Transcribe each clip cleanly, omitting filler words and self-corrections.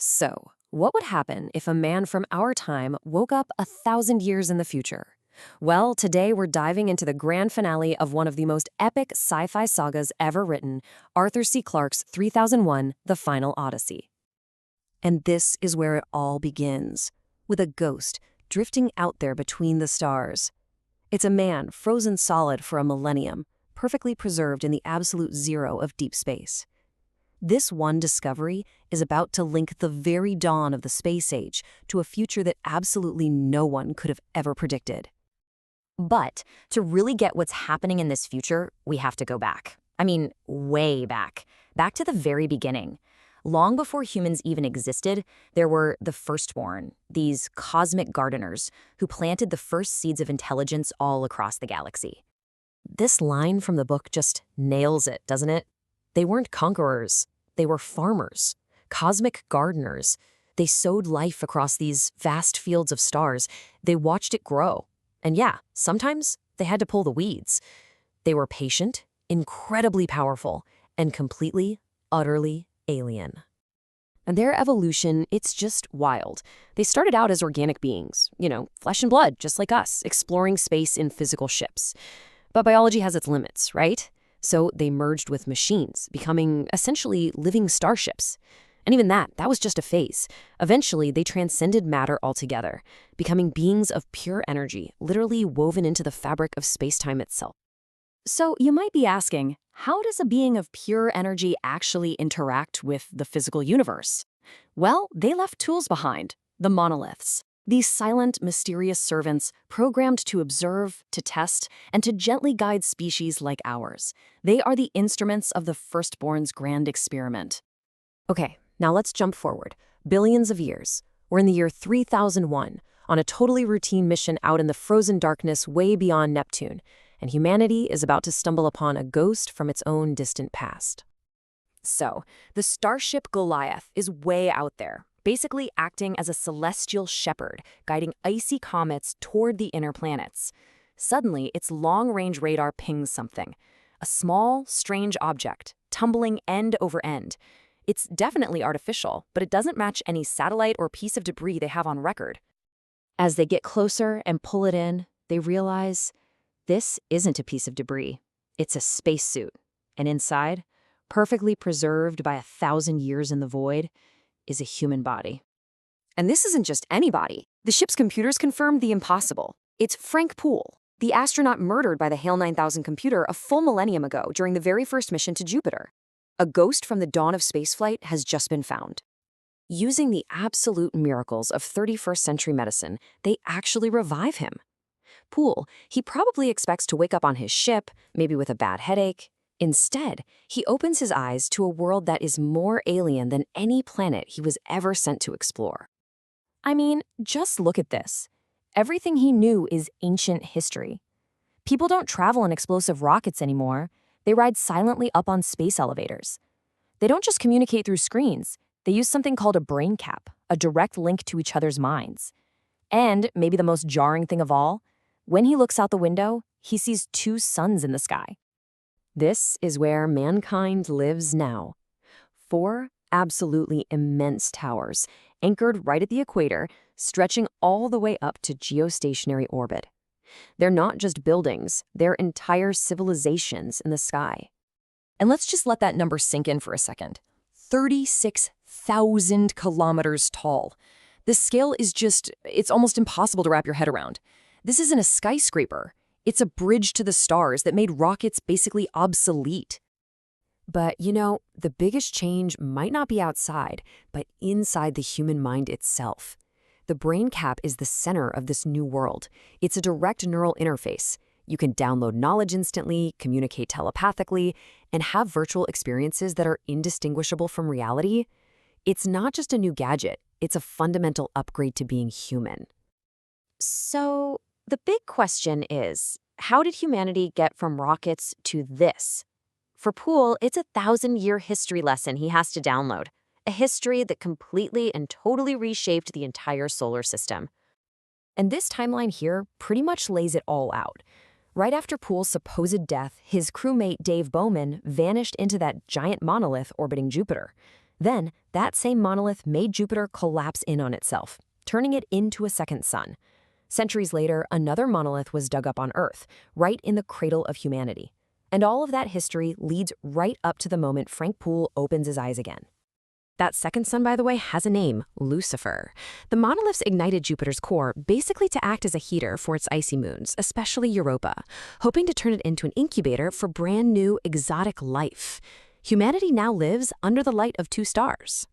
So, what would happen if a man from our time woke up 1,000 years in the future? Well, today we're diving into the grand finale of one of the most epic sci-fi sagas ever written, Arthur C. Clarke's 3001, The Final Odyssey. And this is where it all begins, with a ghost drifting out there between the stars. It's a man frozen solid for a millennium, perfectly preserved in the absolute zero of deep space. This one discovery is about to link the very dawn of the space age to a future that absolutely no one could have ever predicted. But to really get what's happening in this future, we have to go back. I mean, way back. Back to the very beginning. Long before humans even existed, there were the firstborn, these cosmic gardeners, who planted the first seeds of intelligence all across the galaxy. This line from the book just nails it, doesn't it? They weren't conquerors. They were farmers, cosmic gardeners. They sowed life across these vast fields of stars. They watched it grow. And yeah, sometimes they had to pull the weeds. They were patient, incredibly powerful, and completely, utterly alien. And their evolution, it's just wild. They started out as organic beings, flesh and blood, just like us, exploring space in physical ships. But biology has its limits, right? So they merged with machines, becoming essentially living starships. And even that was just a phase. Eventually, they transcended matter altogether, becoming beings of pure energy, literally woven into the fabric of space-time itself. So you might be asking, how does a being of pure energy actually interact with the physical universe? Well, they left tools behind, the monoliths. These silent, mysterious servants programmed to observe, to test, and to gently guide species like ours. They are the instruments of the firstborn's grand experiment. Okay, now let's jump forward. Billions of years. We're in the year 3001, on a totally routine mission out in the frozen darkness way beyond Neptune, and humanity is about to stumble upon a ghost from its own distant past. So, the starship Goliath is way out there, basically acting as a celestial shepherd, guiding icy comets toward the inner planets. Suddenly, its long-range radar pings something. A small, strange object, tumbling end over end. It's definitely artificial, but it doesn't match any satellite or piece of debris they have on record. As they get closer and pull it in, they realize this isn't a piece of debris. It's a spacesuit. And inside, perfectly preserved by 1,000 years in the void, is a human body. And this isn't just any body. The ship's computers confirmed the impossible. It's Frank Poole, the astronaut murdered by the HAL 9000 computer a full millennium ago during the very first mission to Jupiter. A ghost from the dawn of spaceflight has just been found. Using the absolute miracles of 31st century medicine, they actually revive him. Poole, he probably expects to wake up on his ship, maybe with a bad headache. Instead, he opens his eyes to a world that is more alien than any planet he was ever sent to explore. I mean, just look at this. Everything he knew is ancient history. People don't travel in explosive rockets anymore. They ride silently up on space elevators. They don't just communicate through screens. They use something called a brain cap, a direct link to each other's minds. And maybe the most jarring thing of all, when he looks out the window, he sees 2 suns in the sky. This is where mankind lives now. 4 absolutely immense towers, anchored right at the equator, stretching all the way up to geostationary orbit. They're not just buildings, they're entire civilizations in the sky. And let's just let that number sink in for a second. 36,000 kilometers tall. This scale is it's almost impossible to wrap your head around. This isn't a skyscraper. It's a bridge to the stars that made rockets basically obsolete. But, the biggest change might not be outside, but inside the human mind itself. The brain cap is the center of this new world. It's a direct neural interface. You can download knowledge instantly, communicate telepathically, and have virtual experiences that are indistinguishable from reality. It's not just a new gadget. It's a fundamental upgrade to being human. So, the big question is, how did humanity get from rockets to this? For Poole, it's a 1,000-year history lesson he has to download, a history that completely and totally reshaped the entire solar system. And this timeline here pretty much lays it all out. Right after Poole's supposed death, his crewmate Dave Bowman vanished into that giant monolith orbiting Jupiter. Then, that same monolith made Jupiter collapse in on itself, turning it into a second sun. Centuries later, another monolith was dug up on Earth, right in the cradle of humanity. And all of that history leads right up to the moment Frank Poole opens his eyes again. That second sun, by the way, has a name, Lucifer. The monoliths ignited Jupiter's core basically to act as a heater for its icy moons, especially Europa, hoping to turn it into an incubator for brand new, exotic life. Humanity now lives under the light of two stars.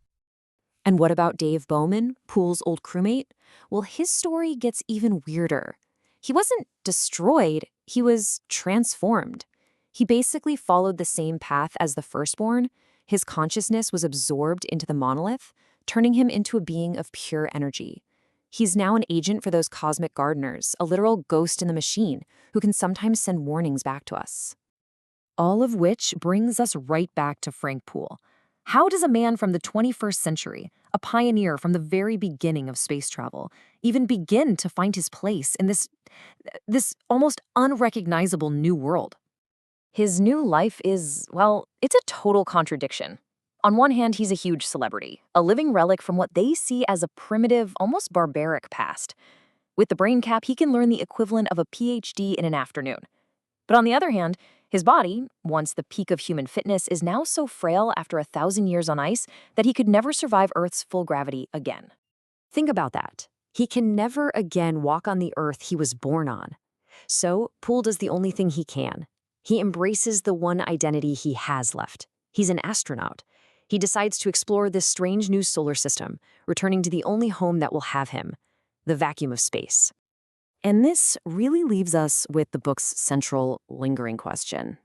And what about Dave Bowman, Poole's old crewmate? Well, his story gets even weirder. He wasn't destroyed, he was transformed. He basically followed the same path as the firstborn. His consciousness was absorbed into the monolith, turning him into a being of pure energy. He's now an agent for those cosmic gardeners, a literal ghost in the machine, who can sometimes send warnings back to us. All of which brings us right back to Frank Poole. How does a man from the 21st century, a pioneer from the very beginning of space travel, even begin to find his place in this almost unrecognizable new world? His new life is, well, it's a total contradiction. On one hand, he's a huge celebrity, a living relic from what they see as a primitive, almost barbaric past. With the brain cap, he can learn the equivalent of a PhD in an afternoon. But on the other hand, his body, once the peak of human fitness, is now so frail after 1,000 years on ice that he could never survive Earth's full gravity again. Think about that. He can never again walk on the Earth he was born on. So, Poole does the only thing he can. He embraces the one identity he has left. He's an astronaut. He decides to explore this strange new solar system, returning to the only home that will have him, the vacuum of space. And this really leaves us with the book's central, lingering question.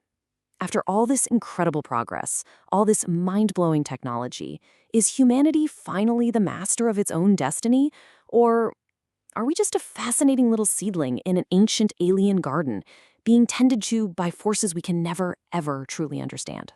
After all this incredible progress, all this mind-blowing technology, is humanity finally the master of its own destiny? Or are we just a fascinating little seedling in an ancient alien garden, being tended to by forces we can never, ever truly understand?